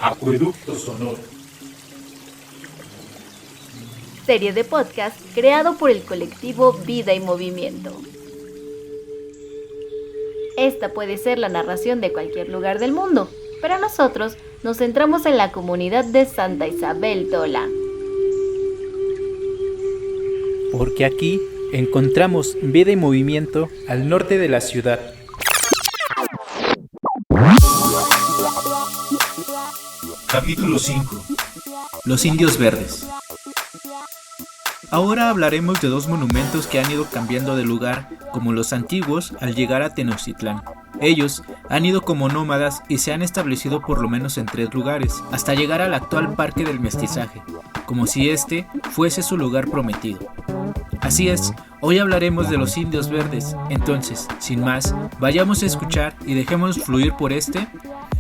Acueducto Sonoro. Serie de podcast creado por el colectivo Vida y Movimiento. Esta puede ser la narración de cualquier lugar del mundo, pero nosotros nos centramos en la comunidad de Santa Isabel Tola. Porque aquí encontramos vida y movimiento al norte de la ciudad. Capítulo 5. Los indios verdes. Ahora hablaremos de dos monumentos que han ido cambiando de lugar, como los antiguos al llegar a Tenochtitlán. Ellos han ido como nómadas y se han establecido por lo menos en 3 lugares, hasta llegar al actual Parque del Mestizaje, como si este fuese su lugar prometido. Así es, hoy hablaremos de los indios verdes, entonces, sin más, vayamos a escuchar y dejemos fluir por este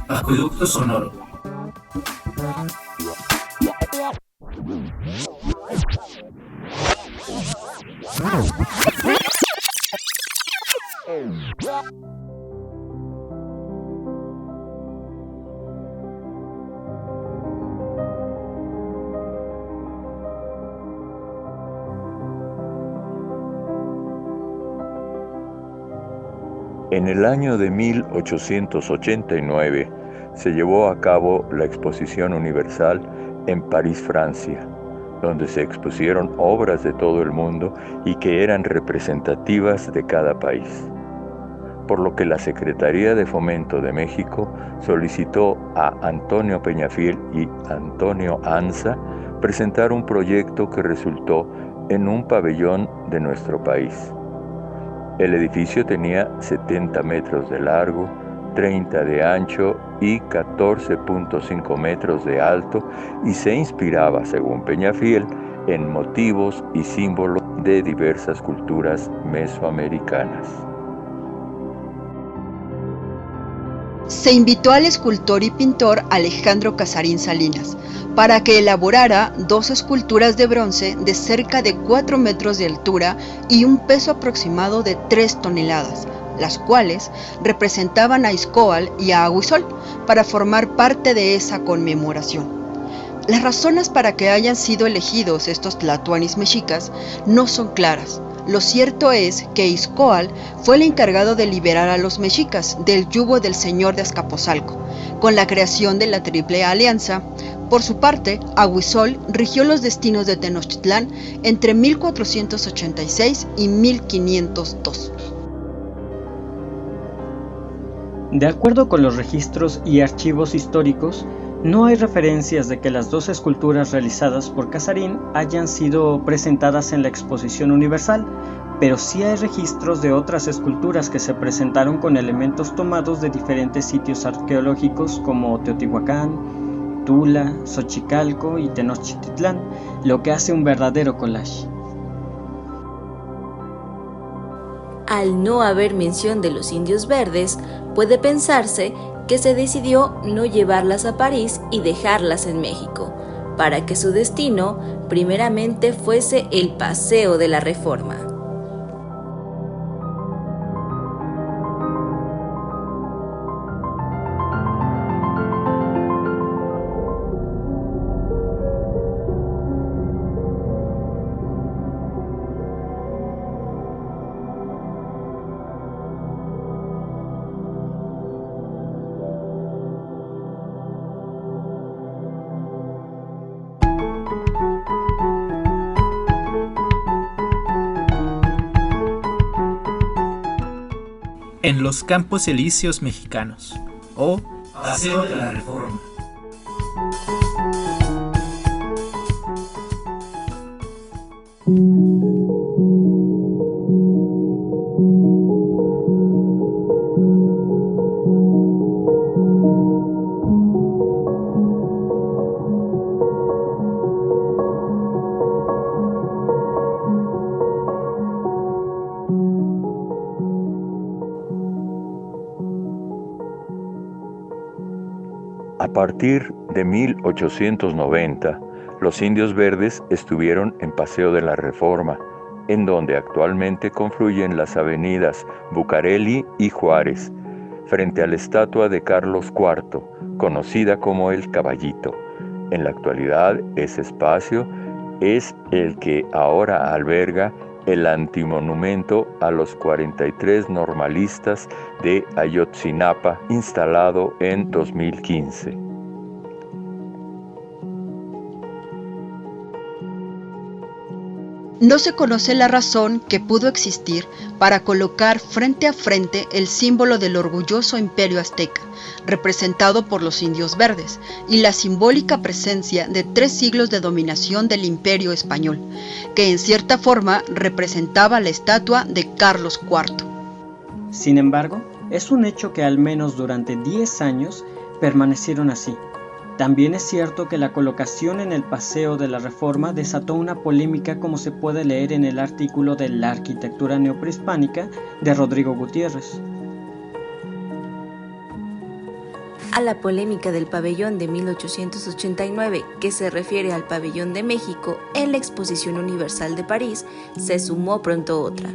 Acueducto Sonoro. En el año de 1889 se llevó a cabo la Exposición Universal en París, Francia, donde se expusieron obras de todo el mundo y que eran representativas de cada país. Por lo que la Secretaría de Fomento de México solicitó a Antonio Peñafiel y Antonio Anza presentar un proyecto que resultó en un pabellón de nuestro país. El edificio tenía 70 metros de largo, 30 de ancho y 14.5 metros de alto y se inspiraba, según Peñafiel, en motivos y símbolos de diversas culturas mesoamericanas. Se invitó al escultor y pintor Alejandro Casarín Salinas para que elaborara 2 esculturas de bronce de cerca de 4 metros de altura y un peso aproximado de 3 toneladas, las cuales representaban a Izcóatl y a Aguizol para formar parte de esa conmemoración. Las razones para que hayan sido elegidos estos tlatoanis mexicas no son claras. Lo cierto es que Izcóatl fue el encargado de liberar a los mexicas del yugo del señor de Azcapotzalco, con la creación de la Triple Alianza. Por su parte, Aguizol rigió los destinos de Tenochtitlán entre 1486 y 1502. De acuerdo con los registros y archivos históricos, no hay referencias de que las 2 esculturas realizadas por Casarín hayan sido presentadas en la Exposición Universal, pero sí hay registros de otras esculturas que se presentaron con elementos tomados de diferentes sitios arqueológicos como Teotihuacán, Tula, Xochicalco y Tenochtitlán, lo que hace un verdadero collage. Al no haber mención de los indios verdes, puede pensarse que se decidió no llevarlas a París y dejarlas en México, para que su destino primeramente fuese el Paseo de la Reforma. En los Campos Elíseos mexicanos, o Paseo de la Reforma. A partir de 1890, los indios verdes estuvieron en Paseo de la Reforma, en donde actualmente confluyen las avenidas Bucareli y Juárez, frente a la estatua de Carlos IV, conocida como el Caballito. En la actualidad, ese espacio es el que ahora alberga el antimonumento a los 43 normalistas de Ayotzinapa, instalado en 2015. No se conoce la razón que pudo existir para colocar frente a frente el símbolo del orgulloso imperio azteca, representado por los indios verdes, y la simbólica presencia de 3 siglos de dominación del imperio español, que en cierta forma representaba la estatua de Carlos IV. Sin embargo, es un hecho que al menos durante 10 años permanecieron así. También es cierto que la colocación en el Paseo de la Reforma desató una polémica, como se puede leer en el artículo de La arquitectura neoprehispánica de Rodrigo Gutiérrez. A la polémica del pabellón de 1889, que se refiere al pabellón de México en la Exposición Universal de París, se sumó pronto otra.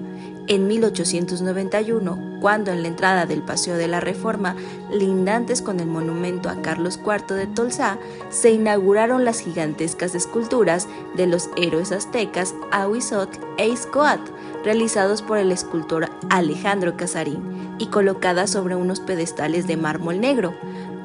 En 1891, cuando en la entrada del Paseo de la Reforma, lindantes con el monumento a Carlos IV de Tolsá, se inauguraron las gigantescas esculturas de los héroes aztecas Ahuizotl e Izcoatl, realizados por el escultor Alejandro Casarín y colocadas sobre unos pedestales de mármol negro,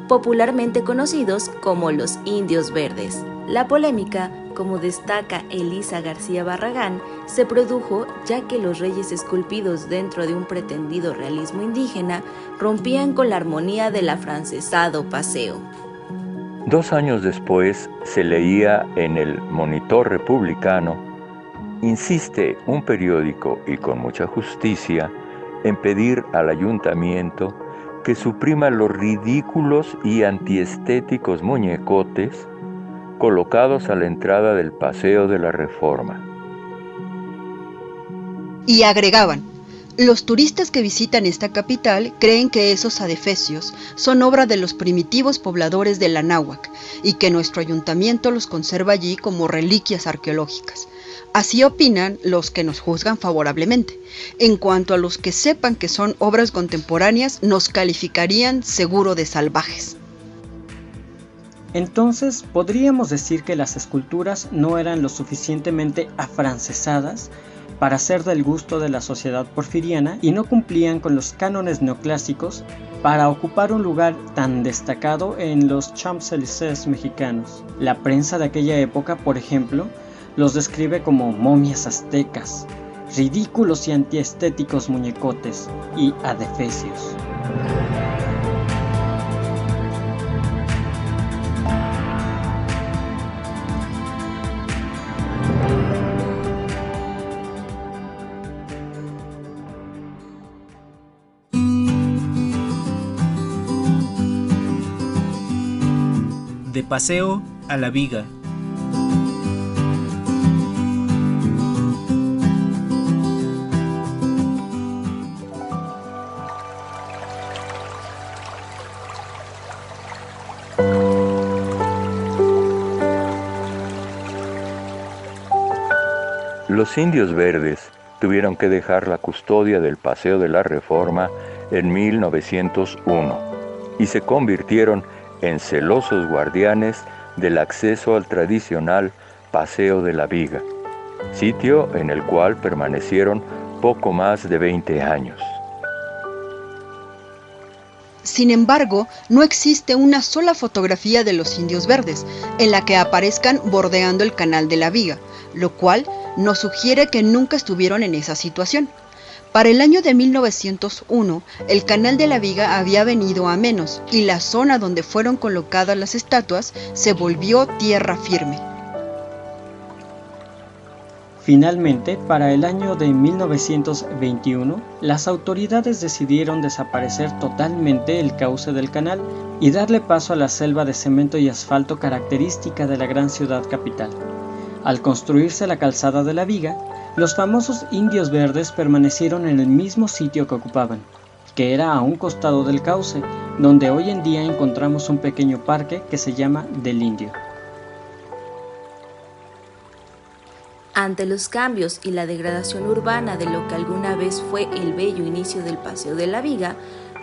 popularmente conocidos como los Indios Verdes. La polémica, como destaca Elisa García Barragán, se produjo ya que los reyes esculpidos dentro de un pretendido realismo indígena rompían con la armonía del afrancesado paseo. 2 años después se leía en el Monitor Republicano: insiste un periódico, y con mucha justicia, en pedir al ayuntamiento que suprima los ridículos y antiestéticos muñecotes colocados a la entrada del Paseo de la Reforma. Y agregaban: los turistas que visitan esta capital creen que esos adefesios son obra de los primitivos pobladores de la Náhuac y que nuestro ayuntamiento los conserva allí como reliquias arqueológicas. Así opinan los que nos juzgan favorablemente. En cuanto a los que sepan que son obras contemporáneas, nos calificarían seguro de salvajes. Entonces, ¿podríamos decir que las esculturas no eran lo suficientemente afrancesadas para ser del gusto de la sociedad porfiriana y no cumplían con los cánones neoclásicos para ocupar un lugar tan destacado en los Champs-Élysées mexicanos? La prensa de aquella época, por ejemplo, los describe como momias aztecas, ridículos y antiestéticos muñecotes y adefesios. De Paseo a la Viga. Los indios verdes tuvieron que dejar la custodia del Paseo de la Reforma en 1901 y se convirtieron en celosos guardianes del acceso al tradicional Paseo de la Viga, sitio en el cual permanecieron poco más de 20 años. Sin embargo, no existe una sola fotografía de los indios verdes en la que aparezcan bordeando el Canal de la Viga, lo cual nos sugiere que nunca estuvieron en esa situación. Para el año de 1901, el Canal de la Viga había venido a menos y la zona donde fueron colocadas las estatuas se volvió tierra firme. Finalmente, para el año de 1921, las autoridades decidieron desaparecer totalmente el cauce del canal y darle paso a la selva de cemento y asfalto característica de la gran ciudad capital. Al construirse la calzada de la Viga, los famosos indios verdes permanecieron en el mismo sitio que ocupaban, que era a un costado del cauce, donde hoy en día encontramos un pequeño parque que se llama del Indio. Ante los cambios y la degradación urbana de lo que alguna vez fue el bello inicio del Paseo de la Viga,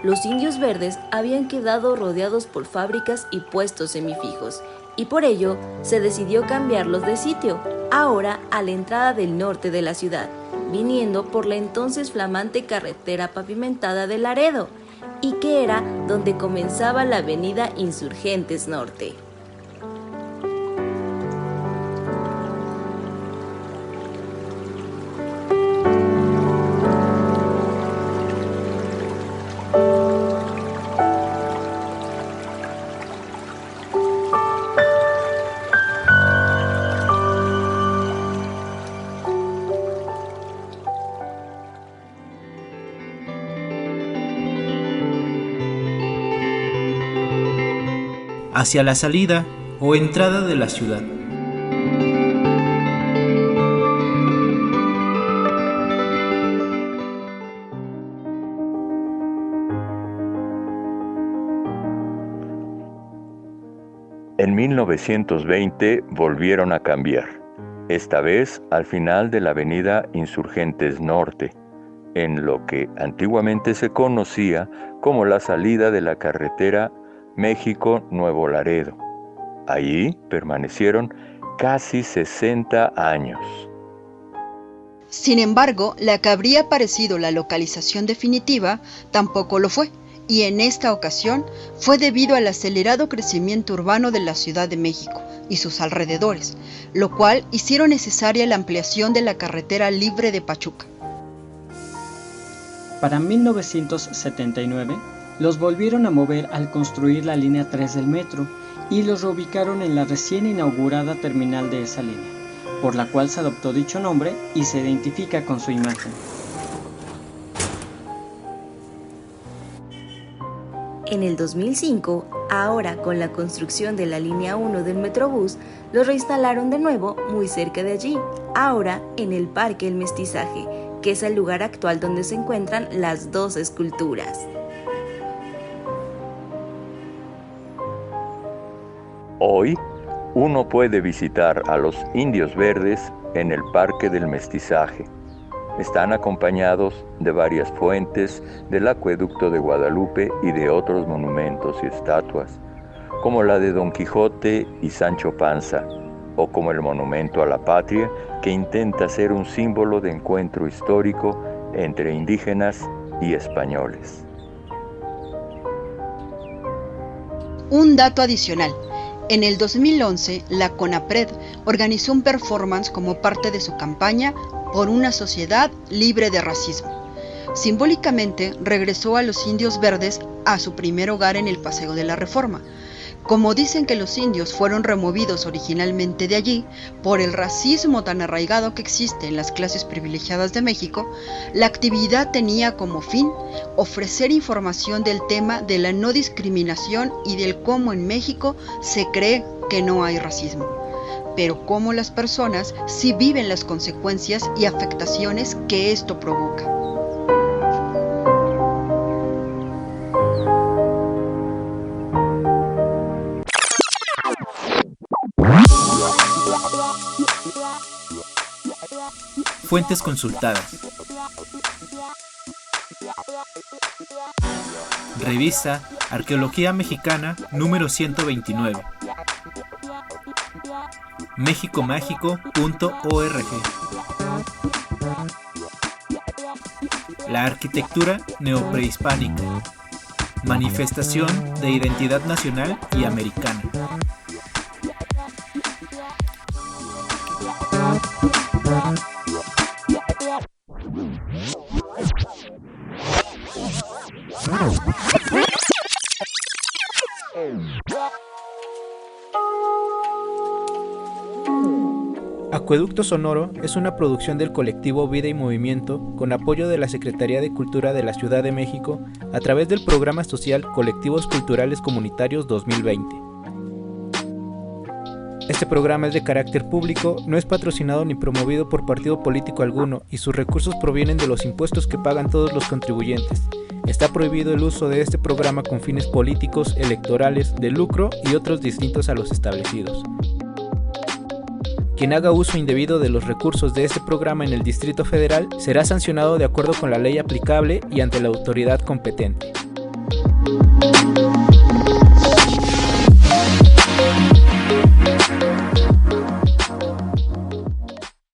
los indios verdes habían quedado rodeados por fábricas y puestos semifijos, y por ello se decidió cambiarlos de sitio, ahora a la entrada del norte de la ciudad, viniendo por la entonces flamante carretera pavimentada de Laredo, y que era donde comenzaba la avenida Insurgentes Norte. Hacia la salida o entrada de la ciudad. En 1920 volvieron a cambiar, esta vez al final de la avenida Insurgentes Norte, en lo que antiguamente se conocía como la salida de la carretera México-Nuevo Laredo. Allí permanecieron casi 60 años. Sin embargo, la que habría parecido la localización definitiva tampoco lo fue, y en esta ocasión fue debido al acelerado crecimiento urbano de la Ciudad de México y sus alrededores, lo cual hicieron necesaria la ampliación de la carretera libre de Pachuca. Para 1979, los volvieron a mover al construir la línea 3 del metro y los reubicaron en la recién inaugurada terminal de esa línea, por la cual se adoptó dicho nombre y se identifica con su imagen. En el 2005, ahora con la construcción de la línea 1 del Metrobús, los reinstalaron de nuevo muy cerca de allí, ahora en el Parque El Mestizaje, que es el lugar actual donde se encuentran las dos esculturas. Hoy, uno puede visitar a los indios verdes en el Parque del Mestizaje. Están acompañados de varias fuentes del Acueducto de Guadalupe y de otros monumentos y estatuas, como la de Don Quijote y Sancho Panza, o como el Monumento a la Patria, que intenta ser un símbolo de encuentro histórico entre indígenas y españoles. Un dato adicional. En el 2011, la CONAPRED organizó un performance como parte de su campaña por una sociedad libre de racismo. Simbólicamente, regresó a los indios verdes a su primer hogar en el Paseo de la Reforma. Como dicen que los indios fueron removidos originalmente de allí por el racismo tan arraigado que existe en las clases privilegiadas de México, la actividad tenía como fin ofrecer información del tema de la no discriminación y del cómo en México se cree que no hay racismo, pero cómo las personas sí viven las consecuencias y afectaciones que esto provoca. Fuentes consultadas. Revista Arqueología Mexicana número 129. mexicomágico.org. La arquitectura neoprehispánica. Manifestación de identidad nacional y americana. Acueducto Sonoro es una producción del colectivo Vida y Movimiento con apoyo de la Secretaría de Cultura de la Ciudad de México a través del programa social Colectivos Culturales Comunitarios 2020. Este programa es de carácter público, no es patrocinado ni promovido por partido político alguno y sus recursos provienen de los impuestos que pagan todos los contribuyentes. Está prohibido el uso de este programa con fines políticos, electorales, de lucro y otros distintos a los establecidos. Quien haga uso indebido de los recursos de este programa en el Distrito Federal será sancionado de acuerdo con la ley aplicable y ante la autoridad competente.